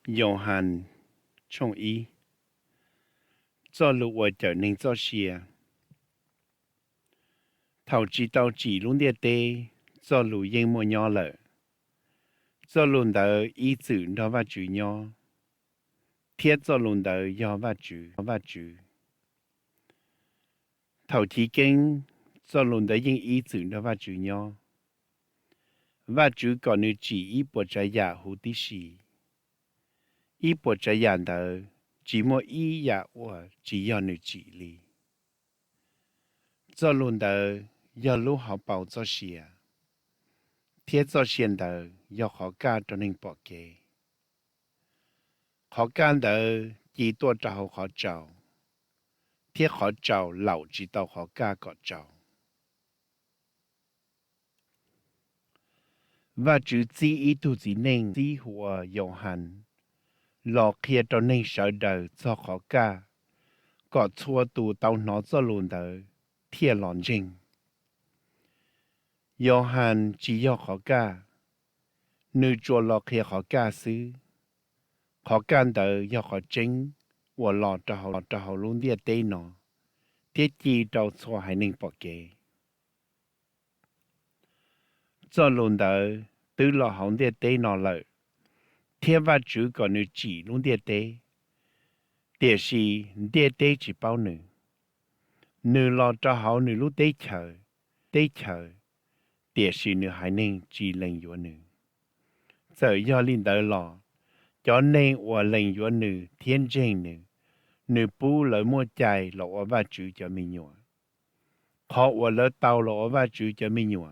Johann trong ý cho lũ ở trở nên cho xìa thầu chỉ tàu chỉ luôn địa tê cho lũ yên mua nhỏ lợ cho luôn đỡ ý chữ đó và chữ nhỏ thiết cho luôn đỡ do và chữ thầu chỉ kinh cho luôn đỡ yên ý chữ đó và chữ còn nữ chỉ ý bộ trái giả hữu tí xì ý bộ trái giả đỡ chỉ mua ý giả của chỉ do nữ chỉ lý cho luôn đỡ do lũ họ bảo cho xìa thiết cho xuyên đỡ do họ ca cho nên bỏ kế họ ca đỡ chỉ tua trào họ trào thiết họ trào lão chỉ tàu họ ca có trào và chữ chỉ ý tu chỉ nên chỉ hùa dòng hành lọ kia cho nên sợ đời cho họ ca có chua tu tàu nó cho luôn đỡ thiết lọn trình dòng hành chỉ do họ ca nữ chùa lọ kia họ ca xứ họ can đỡ do họ chính và lọ cho họ luôn địa tê nó thiết chi trâu cho hai nên bỏ kế cho luôn đỡ từ lọ hỏng địa tê nó lợi thiết và chữ còn nữ chỉ luôn địa tê địa sĩ địa tê chỉ bao nữ nữ lọ cho họ nữ lúc tê chờ địa sĩ nữ hai nên chỉ lên vô nữ giờ do linh đỡ lọ cho nên và lên vô nữ thiên trên nữ nữ bù lợi mua chạy lọ và chữ cho mình nhọ họ và lỡ tàu lọ và chữ cho mình nhọ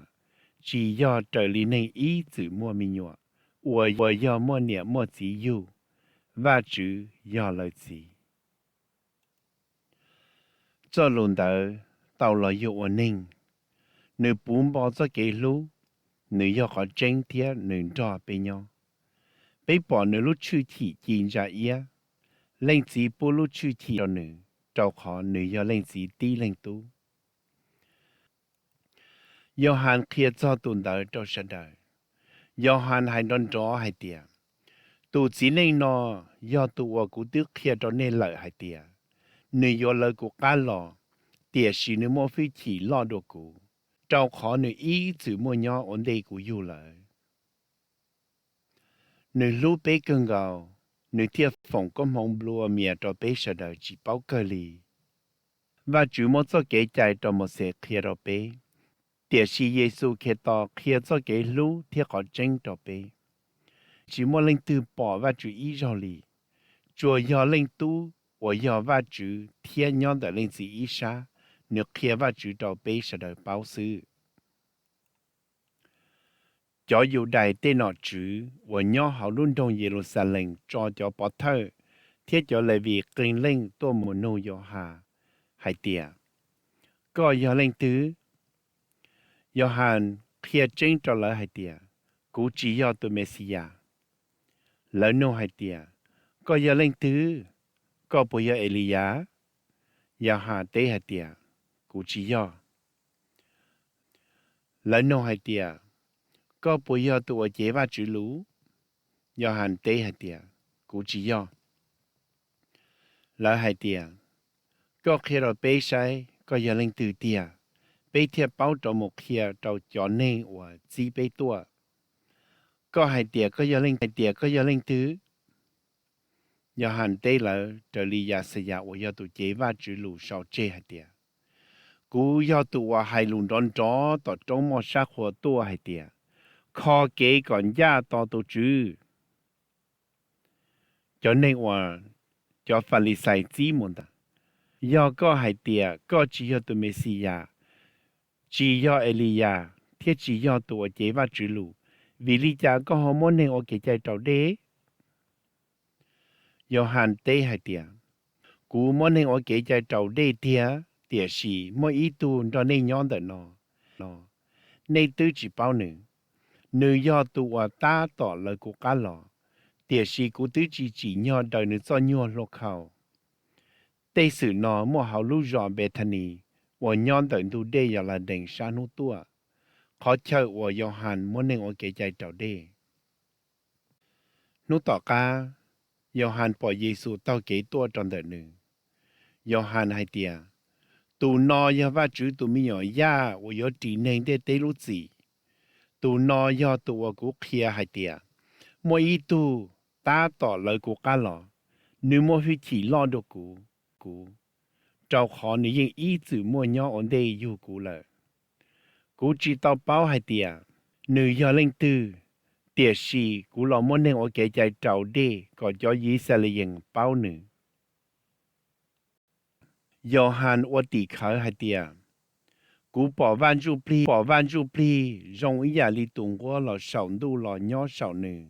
chỉ do trở lý nên ý chữ mua mình nhọ và do mua niệm mua chỉ yêu và chữ do lời chỉ cho luôn đỡ tàu lọ yêu ở nên nữ bún bỏ cho cái lú nữ do họ tranh thiệt nữ cho bên nhau bây bỏ nữ lúc chữ thị chín ra ia lên chỉ bù lúc chữ thị cho nữ trâu họ nữ do lên chỉ tí lên tu Johann kia cho tuần đời cho sân đời Johann hay đón gió hay tiệt tu chỉ nên nó do tu ở cụ tước kia cho nên lợi hay tiệt nữ do lợi của cá lò tiệt sĩ nữ mua phi chỉ lo đồ cụ trâu khó nữ ý chữ mua nhỏ ổn định của yêu lợi nữ lú bế cơn gạo nữ thiệt phòng có mong lúa mía cho bế sợ đời chỉ báo cơ lì và chủ một số kế chạy cho một xe kia rồi bế tiệt sĩ Giêsu kia to kia cho kế lú thiệt họ tranh cho bế chỉ một linh từ bỏ và chủ ý rồi lì chùa do linh tu và do và chủ thiệt nhon để linh chỉ ý sa nước kia và chủ cho bế sợ đời báo sư cho dù đại tên nọ chữ và nhỏ họ luôn trong Jerusalem cho bỏ thơ thiết cho lại vì kinh linh tôi muốn nô yo hà hay tiệt có yo linh tứ Johann kia chính cho lại hay tiệt cú chỉ yo tôi Messia lỡ nô hay tiệt có yo linh tứ có bùi yo Elia Johann tế hay tiệt cú chỉ yo lỡ nô hay tiệt có bùi yo tụi chế và chữ lú Johann tế hay tiệt cú chỉ yo lỡ hay tiệt có khi rồi bế sai có giờ linh từ tiệt bế thiệt báo cho một kia cho nên và chỉ bế tua có hai tiệt có giờ linh hai tiệt có giờ linh thứ giờ hành tế là trở lý giả sử giả và giờ tụi chế và chữ lù sau chế hai tiệt cú giờ tụi hai lùn đón chó tọt trong một sát hồ tua hai tiệt khó kế còn gia to tụi chữ cho nên và cho phật lý sai chỉ muốn ta do có hai tiệt có chỉ do tụi Messia chỉ do Elia thiết chỉ do tụi chế và chữ lù vì lý cha có họ muốn nên ở cái trái trâu đế Johann tế hai tiệt cú muốn nên ở cái trái trâu đế tiệt tiệt sĩ mỗi ý tu cho nên nhon đỡ nó nên tư chỉ bao nữ do tụi ta tỏ lời của cá lò tiệt sĩ cú tư chỉ nhon đỡ nữ cho nhon lô khẩu tây sử nó mua hậu lưu dọn bê thân ý và nhon đỡ tu đế giờ là đỉnh sa nô tua khó chơi và Johann muốn nên ở cái trái trâu đế nô tỏ ca Johann bỏ Giêsu tao kế tua trong đời nữ. Johann hai tia. Tụ nó ya va chữ tụ mi nhỏ ya, wo yo chỉ nên để tế lũ gì. Tụ nó ya tụ wo cú kia hai tia. Mỗi ý tụ ta tỏ lời của cá lọ. Nếu mỗi khi chỉ lo được cú. Trao khó nếu những ý chữ mỗi nhỏ ổn đây yêu cú lợi. Cú chỉ tao báo hai tia. Nếu ya lên tư. Tiệt sĩ cú lọ mỗi nên ở cái chạy trao đê có cho ý sẽ là những báo nữ. Johann ở tỷ khởi hai tia. Cú bỏ van du pli, rong ý giả lý tùng của lọ sầu đu lọ nhỏ sầu nữ.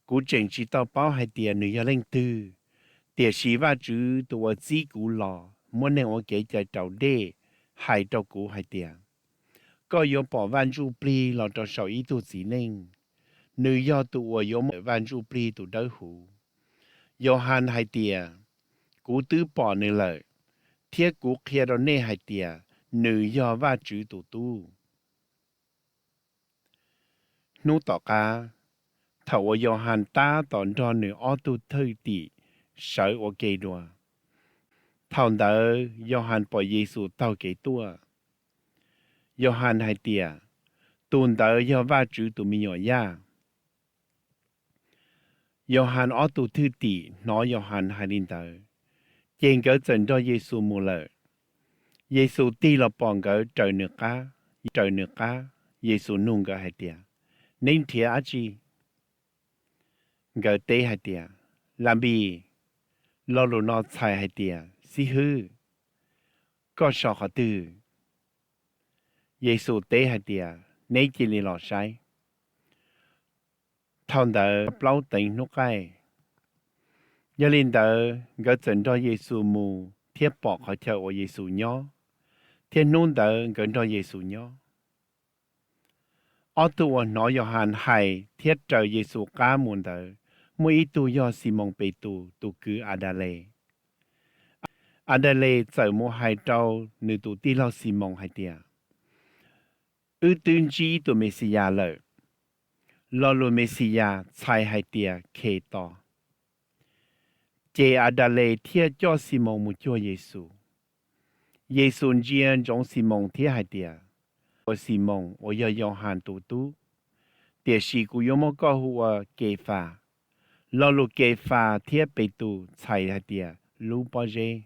Cú trình chỉ tao báo hai tia nữ ya lên tư. Tiệt sĩ và chữ tụi chỉ cú lọ, muốn nên ở cái chạy trao đê, hai trao cú hai tia. Có yếu bỏ van du pli lọ trao sầu ý tụ chỉ nên. Nữ ya tụi yếu van du pli tụ đỡ hủ. Johann hai tia. Cú tứ bỏ nữ lợi. Thiết cú kia đó nê hai tia. Nữ ya và chữ tụ tu. Nú tỏ ca. Thảo ở Johann ta tỏ cho nữ ô tu thư tị. Sở ở kê đùa. Thảo đỡ Johann bỏ Giêsu tao kê tua. Johann hai tia. Tùn đỡ ya và chữ tụ mi nhỏ ya. Johann ô tu thư tị. Nó Johann hai linh đỡ. Chênh gỡ dẫn cho Giêsu mù lợi. Giêsu ti là bọn gỡ trời nước cá. Giêsu nung gỡ hai tia. Nên thịa á chi. Gỡ tế hai tia. Làm bì. Lo lù nó chạy hai tia. Xí hư. Có sọ khó tư. Giêsu tế hai tia. Nên chỉ lì lọ sai. Thằng đỡ bao tình nút gai. Nhớ linh đỡ gỡ dẫn cho Giêsu mù. Thiết bỏ khỏi theo ở Giêsu nhỏ. Thiết nôn đỡ gỡ cho Giêsu nhỏ. Ở tù nói Johann hai thiết trời Giêsu cá muôn đỡ. Mỗi ý tù do Simon bê tù cứ Adale. Adale trở mua hai trâu nữ tù tí lao Simon hai tia. Tương chí tù Messia lợi. Lo lù Messia chạy hai tia kê to. Chế Adale thiết cho Simon một cho Giêsu. Giêsu riêng trong Simon thiết hai tia. Ở Simon ở Johann tù tu. Tiệt sĩ của yếu mô có hùa kê phà. Lo lù kê phà thiết bê tù chạy hai tia lũ bó rê.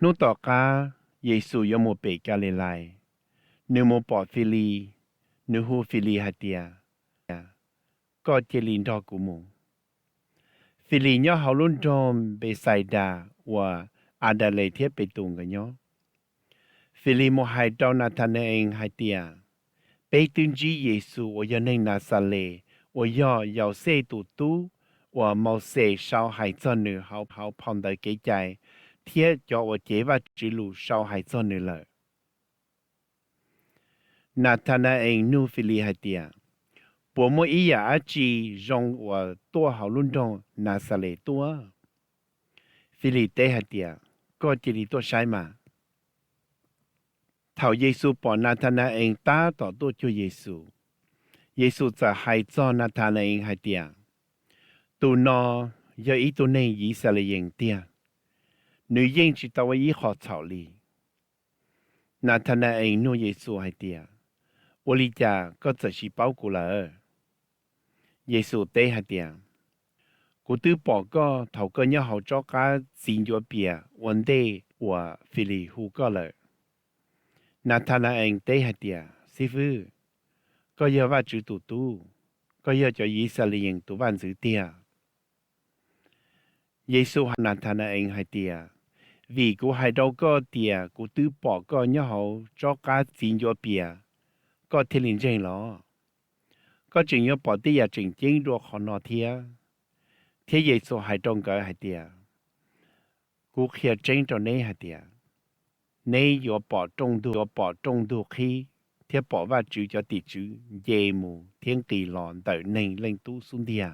Nú tỏ ca, Giêsu yếu mô bê ca lê lại. Nếu mô bỏ phi lì, nếu hù phi lì hai tia. Có chế linh đó của mô. Phi lì nhỏ hào luôn trông bê sai đà và Ada lê thiết bê tù ngờ nhỏ. Phi lì mô hai trao nà thà nè anh hai tia. Bê tương chí Giêsu ở dân hình nà xa lê. Ở yào xê tù tú. Ở màu xê sao hai cho nữ hào phong đời kế chạy. Thiết cho ở chế và chỉ lù sao hai cho nữ lợi. Nathanael nu phi li hai tia. Bộ mô ý ya chỉ rong ở tua hào luôn trong nà xa lê tua. Phi li tế hai tia. Có chỉ li tua sai mà. Thảo Giêsu bỏ Nathanael ta tỏ tua cho Giêsu. Giêsu trả hai cho Nathanael hai tia. Tù nó do ý tù nên ý xa lê yên tia. Nữ yên chỉ tao ý họ chào lì. Nathanael nu Giêsu hai tia. Ô lý cha có trở sĩ báo cụ lỡ. Giêsu tế hai tia. Cụ tư bỏ có thảo cơ nhớ hậu cho cá xin cho bìa vấn đề của phi lì hù có lỡ. Nathanael tế hai tia. Sư phụ. Có nhớ vào chữ tù tu. Có nhớ cho ý xa liền tù văn giữ tia. Giêsu Nathanael hai tia. Vì cụ hai đâu có tia cụ tư bỏ có nhớ hậu cho cá xin cho bìa. Có thiên linh chân lo. Có chừng nhớ bỏ tí ya chừng chính ruột họ nọ thia. Thế Giêsu hai trong cỡ hai tia. Cú khía chân cho nê hai tia. Nê yếu bỏ trong đu khi. Thế bỏ vào chữ cho tỷ chữ. Dê mù thiên kỳ lòn đợi nênh lên tu xuống tia.